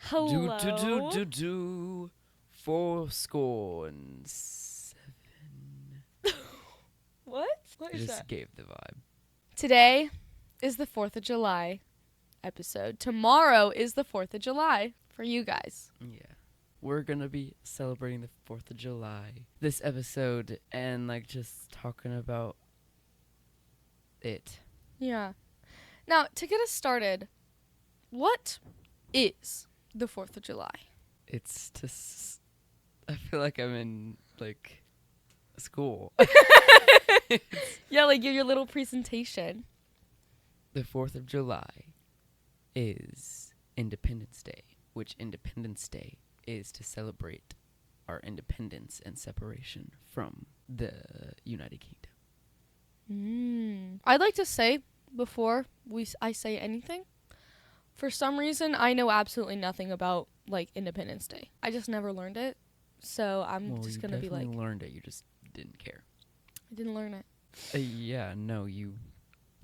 Hello. Do 4 score and 7. What? What I is just that? gave the vibe. Today is the 4th of July episode. Tomorrow is the 4th of July for you guys. Yeah. We're gonna be celebrating the 4th of July this episode and just talking about it. Yeah. Now, to get us started, what is the 4th of July? It's I feel like I'm in school. Yeah, give your little presentation. The 4th of July is Independence Day, which Independence Day is to celebrate our independence and separation from the United Kingdom. I'd like to say before I say anything, for some reason I know absolutely nothing about Independence Day. I just never learned it, so I'm just gonna be definitely learned it. You just didn't care. I didn't learn it. Yeah, no, you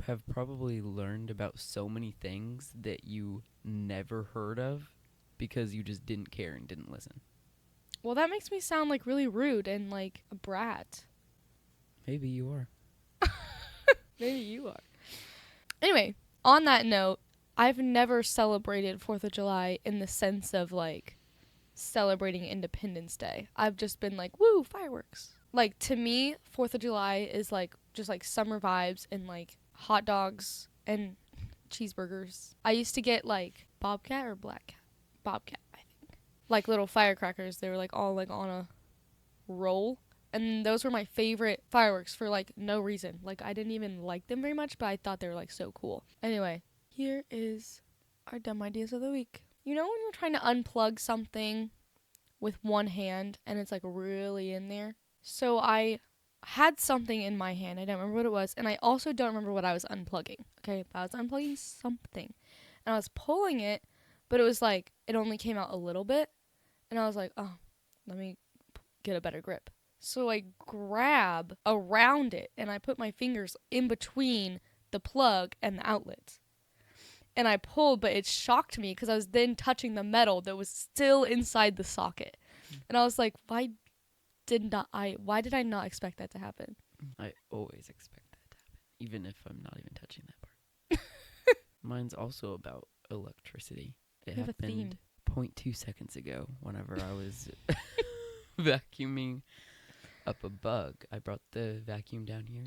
have probably learned about so many things that you never heard of because you just didn't care and didn't listen. Well, that makes me sound really rude and like a brat. Maybe you are. Maybe you are. Anyway, on that note, I've never celebrated 4th of July in the sense of celebrating Independence Day. I've just been woo, fireworks. To me, 4th of July is just summer vibes and hot dogs and cheeseburgers. I used to get Bobcat or Black Cat? Bobcat, I think. Little firecrackers. They were all on a roll. And those were my favorite fireworks for no reason. I didn't even like them very much, but I thought they were so cool. Anyway, here is our dumb ideas of the week. You know when you're trying to unplug something with one hand and it's really in there? So I had something in my hand. I don't remember what it was, and I also don't remember what I was unplugging. Okay, I was unplugging something, and I was pulling it, but it was it only came out a little bit, and I was like, oh, let me get a better grip. So I grab around it, and I put my fingers in between the plug and the outlet. And I pulled, but it shocked me because I was then touching the metal that was still inside the socket. And I was like, why did I not expect that to happen? I always expect that to happen, even if I'm not even touching that part. Mine's also about electricity. It We have a theme. happened 0.2 seconds ago whenever I was vacuuming up a bug. I brought the vacuum down here,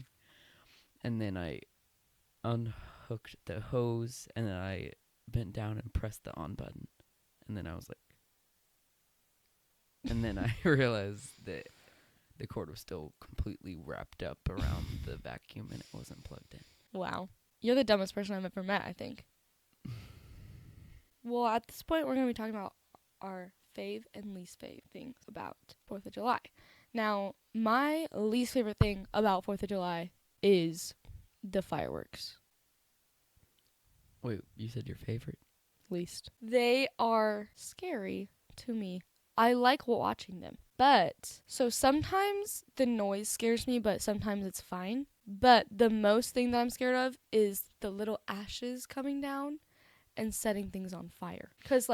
and then I unhooked the hose, and then I bent down and pressed the on button, and then I was and then I realized that the cord was still completely wrapped up around the vacuum and it wasn't plugged in. Wow. You're the dumbest person I've ever met, I think. Well, at this point, we're going to be talking about our fave and least fave things about 4th of July. Now, my least favorite thing about 4th of July is the fireworks. Wait, you said your favorite? Least. They are scary to me. I like watching them. But, so sometimes the noise scares me, but sometimes it's fine. But the most thing that I'm scared of is the little ashes coming down and setting things on fire. Because,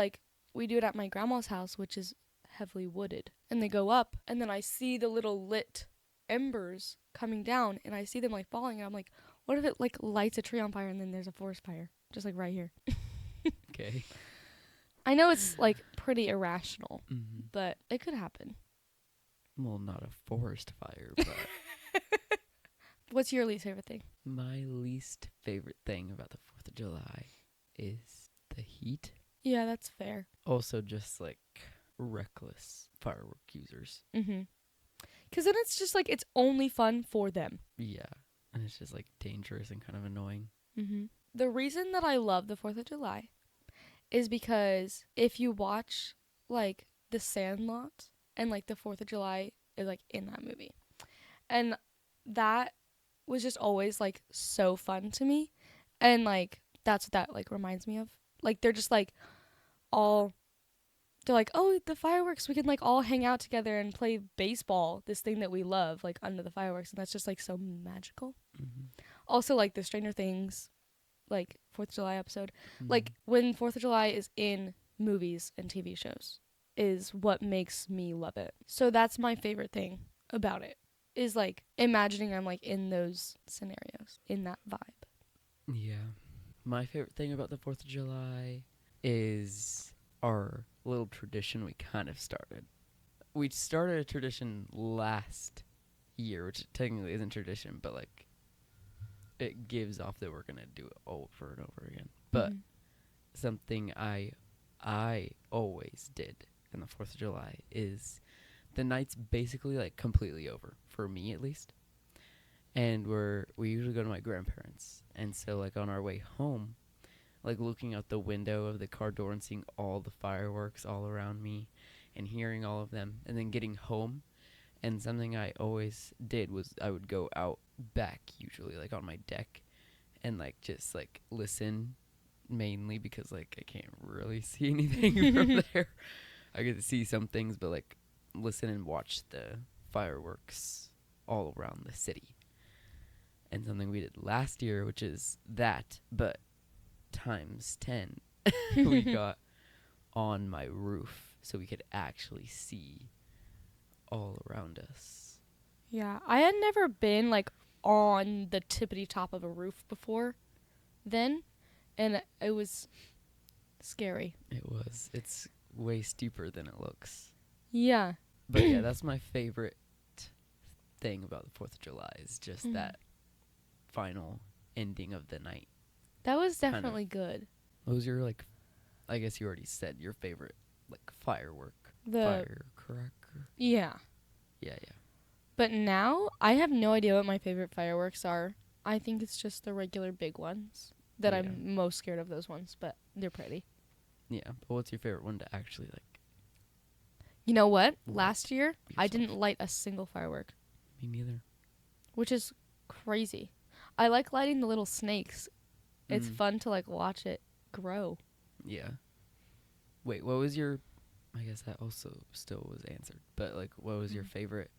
we do it at my grandma's house, which is heavily wooded. And they go up, and then I see the little lit embers coming down, and I see them, falling, and I'm like, what if it, lights a tree on fire, and then there's a forest fire? Just, right here. Okay. I know it's, pretty irrational, Mm-hmm. but it could happen. Well, not a forest fire, but What's your least favorite thing? my least favorite thing about the 4th of July is the heat. Yeah, that's fair. Also, just reckless firework users. Mm-hmm. Because then it's just it's only fun for them. Yeah, and it's just dangerous and kind of annoying. Mm-hmm. The reason that I love the 4th of July is because if you watch The Sandlot and the 4th of July is in that movie. And that was just always so fun to me. And that's what that reminds me of. They're just all they're oh, the fireworks, we can all hang out together and play baseball, this thing that we love under the fireworks, and that's just so magical. Mm-hmm. Also the Stranger Things 4th of July episode. Mm-hmm. When 4th of July is in movies and TV shows is what makes me love it. So that's my favorite thing about it, is like imagining I'm like in those scenarios, in that vibe. Yeah. My favorite thing about the 4th of July is our little tradition we kind of started. We started a tradition last year, which technically isn't tradition, but like it gives off that we're gonna do it over and over again. But something I always did in the 4th of July is the night's basically like completely over, for me at least. And we usually go to my grandparents. And so like on our way home, like looking out the window of the car door and seeing all the fireworks all around me and hearing all of them, and then getting home. And something I always did was I would go out back, usually like on my deck, and like just like listen, mainly because like I can't really see anything from there. I get to see some things, but like listen and watch the fireworks all around the city. And something we did last year, which is that, but times 10, we got on my roof so we could actually see all around us. Yeah, I had never been like on the tippity top of a roof before then, and it was scary. It was. It's way steeper than it looks. Yeah. But yeah, that's my favorite thing about the 4th of July is just that final ending of the night. That was definitely good. What was your, like, I guess you already said your favorite, like, firework? Firecracker? Yeah. Yeah. But now, I have no idea what my favorite fireworks are. I think it's just the regular big ones that I'm most scared of, those ones, but they're pretty. Yeah, but what's your favorite one to actually, like... You know what? Last year, I didn't light a single firework. Me neither. Which is crazy. I like lighting the little snakes. It's fun to, like, watch it grow. Yeah. Wait, what was your... I guess that also still was answered. But, like, what was your favorite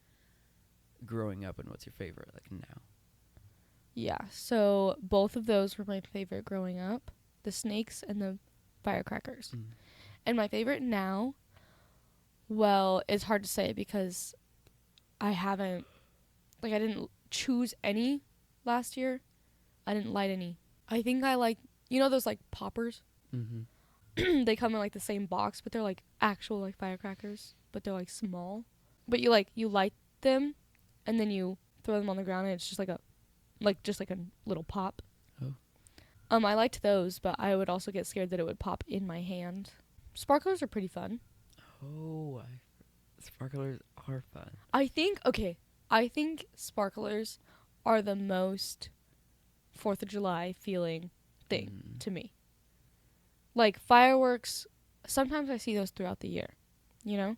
growing up, and what's your favorite, like, now? Yeah, so both of those were my favorite growing up. The snakes and the firecrackers. And my favorite now, well, it's hard to say because I didn't choose any last year. I didn't light any. I think I like, you know those, like, poppers? Mm-hmm. They come in, like, the same box, but they're, like, actual, like, firecrackers. But they're, like, small. But you light them, and then you throw them on the ground, and it's just like a little pop. Oh. I liked those, but I would also get scared that it would pop in my hand. Sparklers are pretty fun. Oh, sparklers are fun. I think sparklers are the most 4th of July feeling thing to me. Like, fireworks, sometimes I see those throughout the year, you know?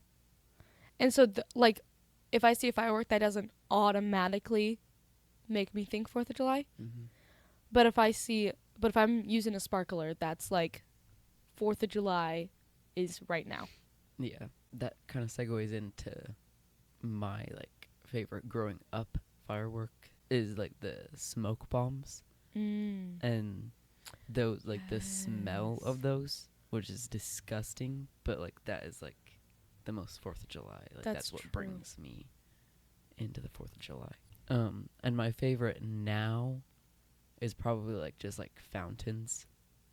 And so, like, if I see a firework, that doesn't automatically make me think 4th of July. But if I'm using a sparkler, that's like 4th of July is right now. Yeah, that kind of segues into my, like, favorite growing up firework is, like, the smoke bombs. And those, like, the smell of those, which is disgusting, but, like, that is, like, the most 4th of July. Like, that's what brings me into the 4th of July. And my favorite now is probably, like, just, like, fountains.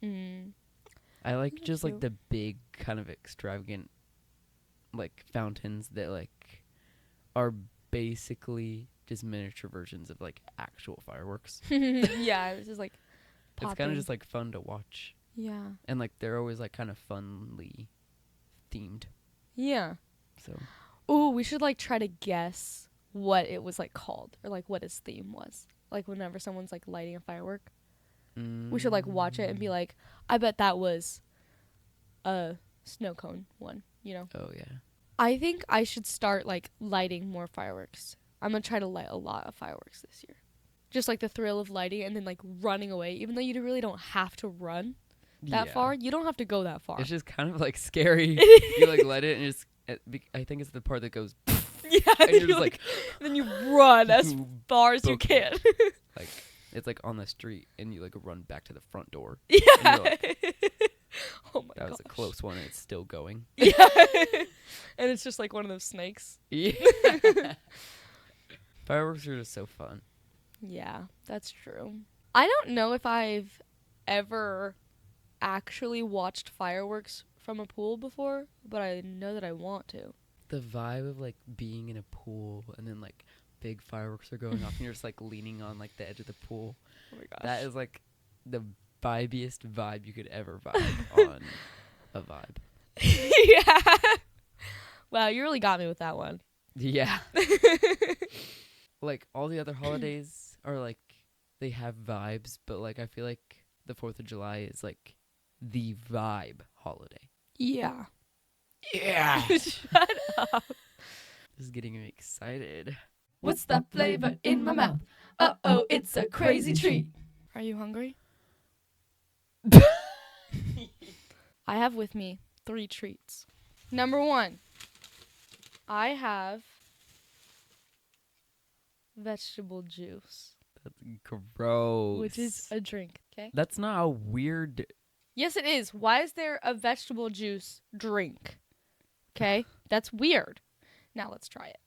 I like just, like, the big kind of extravagant, like, fountains that, like, are basically just miniature versions of, like, actual fireworks. Yeah, it's just, like, popping. It's kind of just, like, fun to watch. Yeah. And, like, they're always, like, kind of funly themed. Yeah. So. Ooh, we should, like, try to guess what it was, like, called, or, like, what his theme was. Like, whenever someone's, like, lighting a firework. We should, like, watch it and be like, I bet that was a snow cone one, you know? Oh, yeah. I think I should start, like, lighting more fireworks. I'm going to try to light a lot of fireworks this year. Just, like, the thrill of lighting and then, like, running away. Even though you really don't have to run that far. You don't have to go that far. It's just kind of, like, scary. You, like, light it and just... I think it's the part that goes... Yeah, and you're just, like... Then you run as far as you can. Like, it's, like, on the street, and you, like, run back to the front door. Yeah. And you're like, oh, my gosh. That was a close next one and it's still going. Yeah. And it's just like one of those snakes. Yeah. Fireworks are just so fun. Yeah, that's true. I don't know if I've ever actually watched fireworks from a pool before, but I know that I want to. The vibe of like being in a pool and then like big fireworks are going off and you're just like leaning on like the edge of the pool. Oh my gosh. That is like the vibiest vibe you could ever vibe on a vibe. Yeah. Wow, you really got me with that one. Yeah. Like all the other holidays are like they have vibes, but like I feel like the 4th of July is like the vibe holiday. Yeah. Yeah. Shut up. This is getting me excited. What's that flavor in my mouth? Uh-oh, it's a crazy treat. Are you hungry? I have with me 3 treats. Number 1, I have vegetable juice, That's gross. which is a drink, okay? That's not a weird. Yes, it is. Why is there a vegetable juice drink? Okay? That's weird. Now let's try it.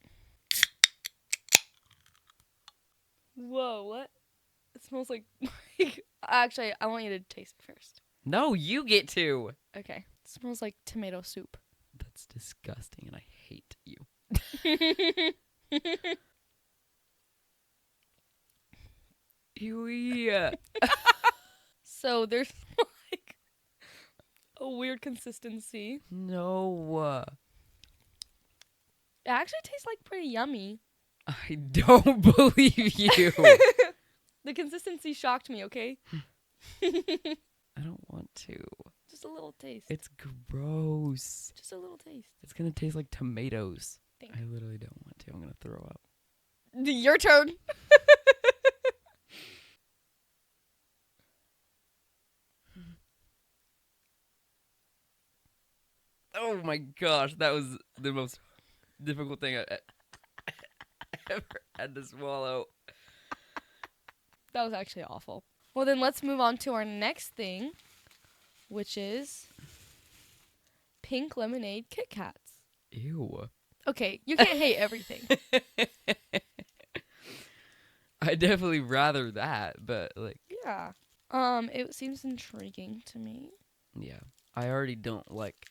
Whoa, what? It smells like... Actually, I want you to taste it first. No, you get to. Okay. It smells like tomato soup. That's disgusting, and I hate you. Ew. So there's like a weird consistency. No. It actually tastes like pretty yummy. I don't believe you. The consistency shocked me, okay? I don't want to. Just a little taste. It's gross. Just a little taste. It's gonna taste like tomatoes. Think. I literally don't want to. I'm gonna throw up. Your turn. Oh my gosh, that was the most difficult thing I ever had to swallow. That was actually awful. Well, then let's move on to our next thing, which is pink lemonade Kit Kats. Ew. Okay, you can't hate everything. I definitely rather that, but like, Yeah. It seems intriguing to me. yeah. I already don't like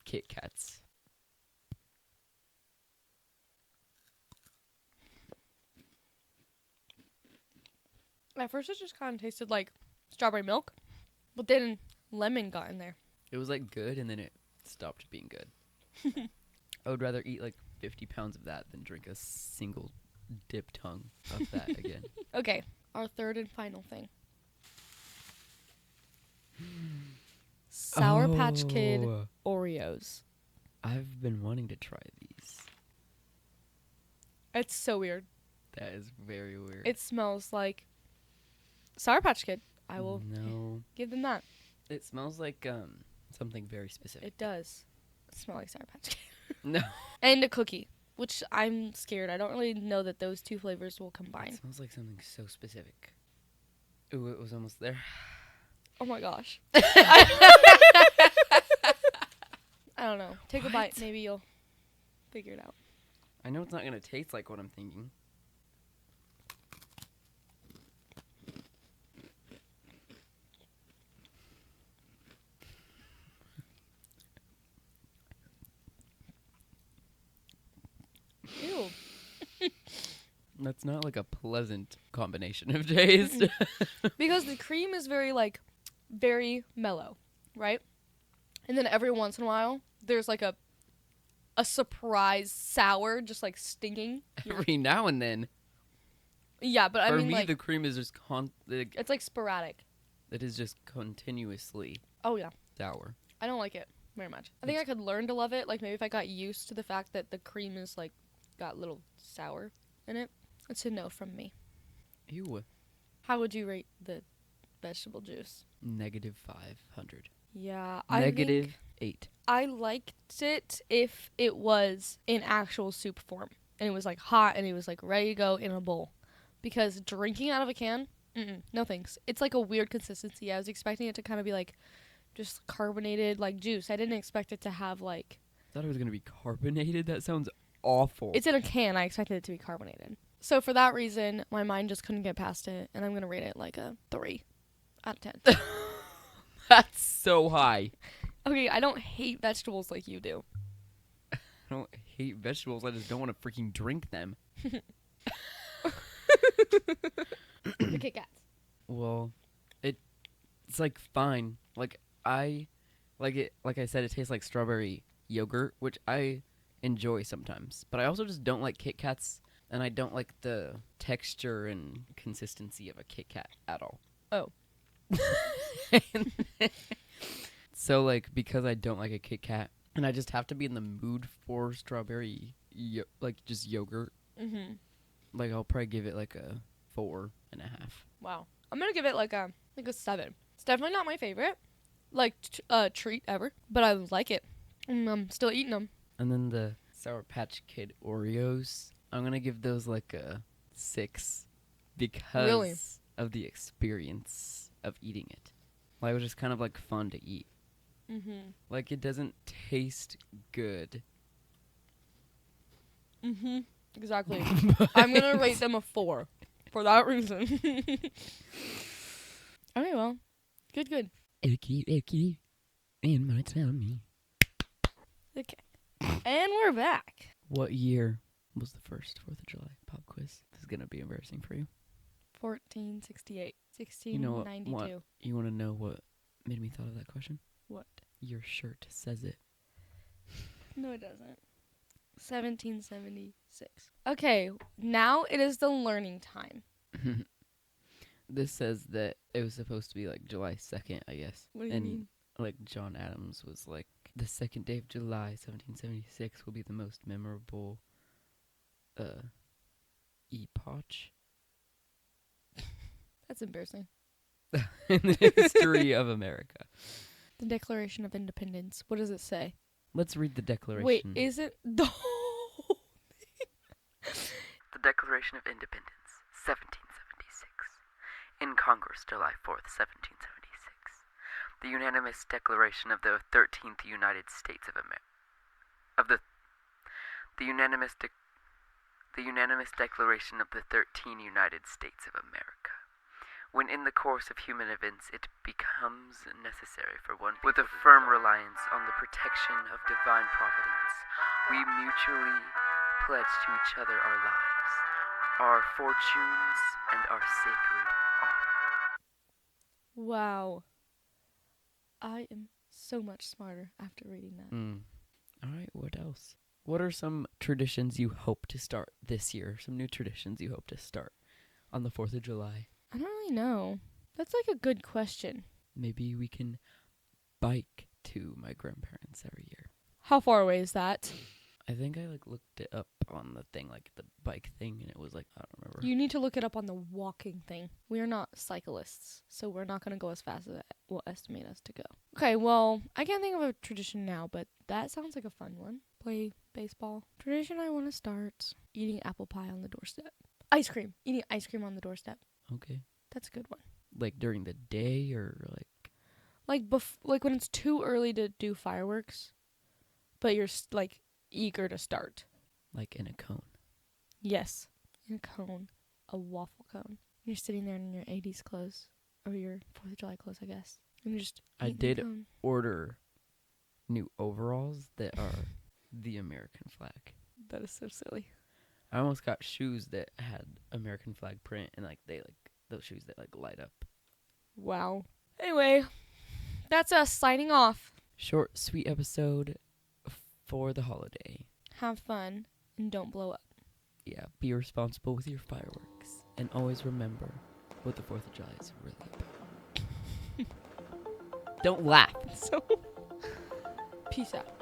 Kit Kats. At first, it just kind of tasted like strawberry milk, but then lemon got in there. It was like good and then it stopped being good. I would rather eat like 50 pounds of that than drink a single dip tongue of that again. Okay, our third and final thing. Sour Patch Kid Oh, Oreos. I've been wanting to try these. It's so weird. That is very weird. It smells like Sour Patch Kid. I will No. give them that. It smells like something very specific. It does smell like Sour Patch Kid. No. And a cookie, which I'm scared. I don't really know that those 2 flavors will It combine. smells like something so specific. Ooh, it was almost there. Oh my gosh. I don't know. Take a bite. What? Maybe you'll figure it out. I know it's not going to taste like what I'm thinking. Ew. That's not like a pleasant combination of taste. Because the cream is very mellow, right? And then every once in a while, there's like a surprise sour, just like stinging. Every now and then. Yeah, but I For mean, me, like, the cream is just it's like sporadic. it is just continuously Oh yeah, sour. I don't like it very much. I think I could learn to love it. Like maybe if I got used to the fact that the cream is like got little sour in it. It's a no from me. Ew. How would you rate the vegetable juice? Negative 500. Yeah, Negative 8. I liked it if it was in actual soup form and it was like hot and it was like ready to go in a bowl. Because drinking out of a can, no thanks. It's like a weird consistency. I was expecting it to kind of be like just carbonated like juice. I didn't expect it to have like. I thought it was gonna be carbonated. That sounds awful. It's in a can. I expected it to be carbonated. So for that reason, my mind just couldn't get past it, and I'm gonna rate it like a 3 out of 10. That's so high. Okay, I don't hate vegetables like you do. I don't hate vegetables. I just don't want to freaking drink them. The Kit Kats. Well, it's like fine. Like I like it. Like I said, it tastes like strawberry yogurt, which I enjoy sometimes. But I also just don't like Kit Kats, and I don't like the texture and consistency of a Kit Kat at all. Oh. So like because I don't like a Kit Kat, and I just have to be in the mood for strawberry, like just yogurt. Mm-hmm. Like I'll probably give it like a 4.5. Wow. I'm gonna give it like a 7. It's definitely not my favorite, like treat ever, but I like it. And I'm still eating them. And then the Sour Patch Kid Oreos, I'm gonna give those like a 6 because Really? of the experience of eating it. Like it was just kind of like fun to eat. Mm-hmm. Like it doesn't taste good. Mm-hmm. Exactly. I'm gonna rate them a 4 for that reason. Okay, well, good. Icky, in my tummy. Okay, and we're back. What year was the first 4th of July pop quiz? This is gonna be embarrassing for you. 1468, You know 1692. what? You want to know what made me thought of that question? What? Your shirt says it. No, it doesn't. 1776. Okay, now it is the learning time. This says that it was supposed to be like July 2nd, I guess. What do you and mean? like John Adams was like, the 2nd day of July, 1776 will be the most memorable epoch That's embarrassing. in the history of America. The Declaration of Independence. What does it say? Let's read the Declaration. Wait, is it the The Declaration of Independence, 1776. In Congress, July 4th, 1776. The unanimous declaration of the 13th United States of America. The unanimous declaration of the 13 United States of America. When in the course of human events it becomes necessary for one with a firm reliance on the protection of divine providence, we mutually pledge to each other our lives, our fortunes, and our sacred honor. Wow. I am so much smarter after reading that. All right, what else? What are some traditions you hope to start this year? Some new traditions you hope to start on the 4th of July? I don't really know. That's like a good question. Maybe we can bike to my grandparents every year. How far away is that? I think I like looked it up on the thing, like the bike thing, and it was like, I don't remember. You need to look it up on the walking thing. We are not cyclists, so we're not going to go as fast as it will estimate us to go. Okay, well, I can't think of a tradition now, but that sounds like a fun one. Play baseball. Tradition I want to start. Eating apple pie on the doorstep. Ice cream. Eating ice cream on the doorstep. Okay. That's a good one. Like during the day or like? Like when it's too early to do fireworks, but you're like eager to start. Like in a cone. Yes, in a cone, a waffle cone. You're sitting there in your 80s clothes, or your 4th of July clothes, I guess. And you're just I eating the did cone. order new overalls that are the American flag. That is so silly. I almost got shoes that had American flag print, and like they like those shoes that like light up. Wow. Anyway, that's us signing off. Short, sweet episode for the holiday. Have fun and don't blow up. Yeah, be responsible with your fireworks, and always remember what the 4th of July is really about. Don't laugh. So, peace out.